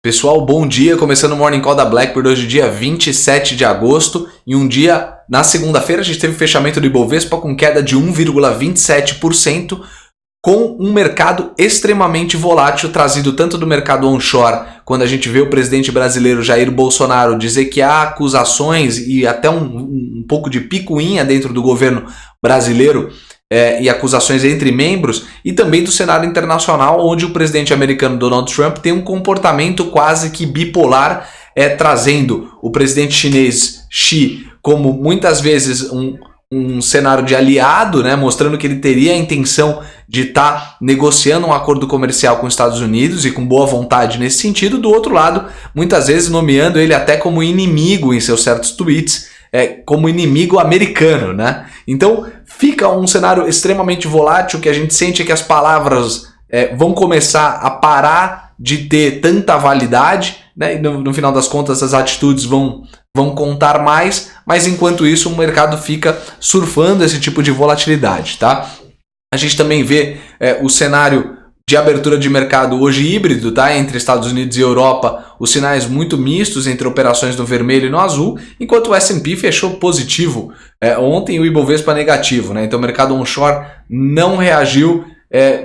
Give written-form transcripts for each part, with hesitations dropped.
Pessoal, bom dia, começando o Morning Call da Blackbird hoje, dia 27 de agosto, e um dia, na segunda-feira, a gente teve fechamento do Ibovespa com queda de 1,27%, com um mercado extremamente volátil, trazido tanto do mercado onshore, quando a gente vê o presidente brasileiro Jair Bolsonaro dizer que há acusações e até um pouco de picuinha dentro do governo brasileiro, e acusações entre membros, e também do cenário internacional, onde o presidente americano Donald Trump tem um comportamento quase que bipolar, trazendo o presidente chinês Xi como muitas vezes um cenário de aliado, né, mostrando que ele teria a intenção de estar negociando um acordo comercial com os Estados Unidos e com boa vontade nesse sentido. Do outro lado, muitas vezes nomeando ele até como inimigo em seus certos tweets, como inimigo americano, né? Então fica um cenário extremamente volátil, que a gente sente que as palavras vão começar a parar de ter tanta validade, né? E no final das contas as atitudes vão contar mais, mas enquanto isso o mercado fica surfando esse tipo de volatilidade, tá? A gente também vê o cenário de abertura de mercado hoje híbrido, tá? Entre Estados Unidos e Europa, os sinais muito mistos entre operações no vermelho e no azul, enquanto o S&P fechou positivo ontem, o Ibovespa negativo, né? Então o mercado onshore não reagiu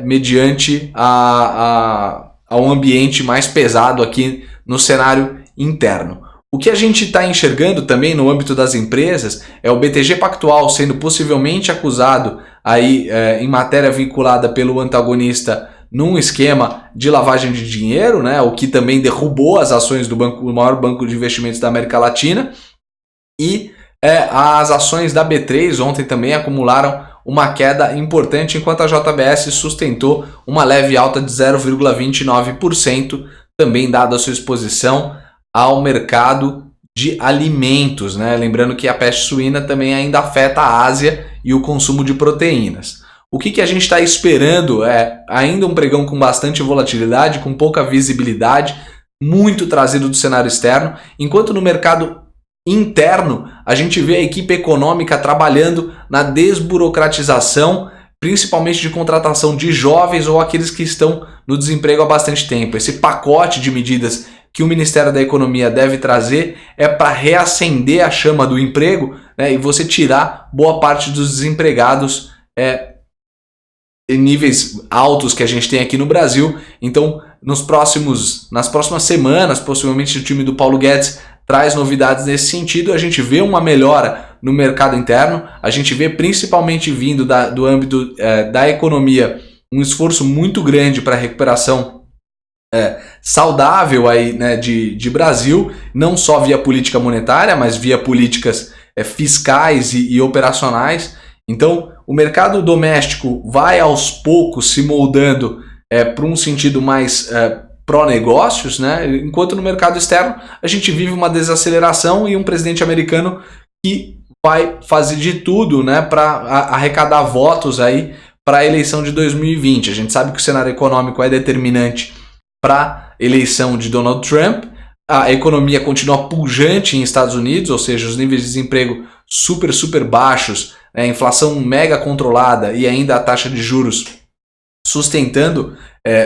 mediante ao ambiente mais pesado aqui no cenário interno. O que a gente está enxergando também no âmbito das empresas é o BTG Pactual sendo possivelmente acusado aí, em matéria vinculada pelo antagonista num esquema de lavagem de dinheiro, né, o que também derrubou as ações do maior banco de investimentos da América Latina, e as ações da B3 ontem também acumularam uma queda importante, enquanto a JBS sustentou uma leve alta de 0,29%, também dada a sua exposição ao mercado de alimentos, né? Lembrando que a peste suína também ainda afeta a Ásia e o consumo de proteínas. O que a gente está esperando ainda um pregão com bastante volatilidade, com pouca visibilidade, muito trazido do cenário externo, enquanto no mercado interno a gente vê a equipe econômica trabalhando na desburocratização, principalmente de contratação de jovens ou aqueles que estão no desemprego há bastante tempo. Esse pacote de medidas que o Ministério da Economia deve trazer é para reacender a chama do emprego, né, e você tirar boa parte dos desempregados em níveis altos que a gente tem aqui no Brasil. Então, nas próximas semanas, possivelmente o time do Paulo Guedes traz novidades nesse sentido. A gente vê uma melhora no mercado interno, a gente vê principalmente vindo do âmbito da economia um esforço muito grande para a recuperação saudável aí, né, de Brasil, não só via política monetária, mas via políticas fiscais e operacionais. Então, o mercado doméstico vai aos poucos se moldando para um sentido mais pró-negócios, né? Enquanto no mercado externo a gente vive uma desaceleração e um presidente americano que vai fazer de tudo, né, para arrecadar votos aí para a eleição de 2020. A gente sabe que o cenário econômico é determinante para a eleição de Donald Trump. A economia continua pujante em Estados Unidos, ou seja, os níveis de desemprego super baixos, a inflação mega controlada e ainda a taxa de juros sustentando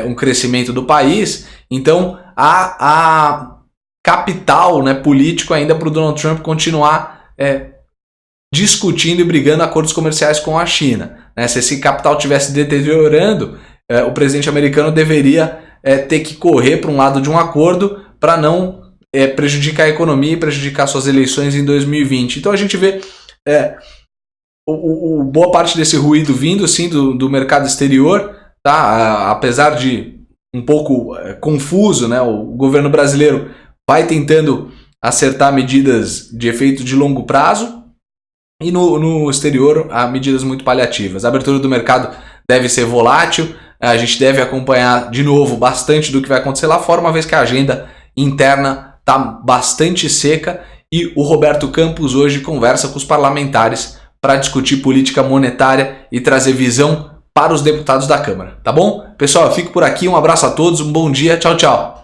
um crescimento do país. Então há capital, né, político ainda para o Donald Trump continuar discutindo e brigando acordos comerciais com a China, né? Se esse capital estivesse deteriorando, o presidente americano deveria ter que correr para um lado de um acordo para não prejudicar a economia e prejudicar suas eleições em 2020. Então a gente vê boa parte desse ruído vindo sim do mercado exterior, tá? Apesar de um pouco confuso, né? O governo brasileiro vai tentando acertar medidas de efeito de longo prazo e no exterior há medidas muito paliativas. A abertura do mercado deve ser volátil, a gente deve acompanhar de novo bastante do que vai acontecer lá fora, uma vez que a agenda interna está bastante seca e o Roberto Campos hoje conversa com os parlamentares para discutir política monetária e trazer visão para os deputados da Câmara, tá bom? Pessoal, eu fico por aqui, um abraço a todos, um bom dia, tchau, tchau!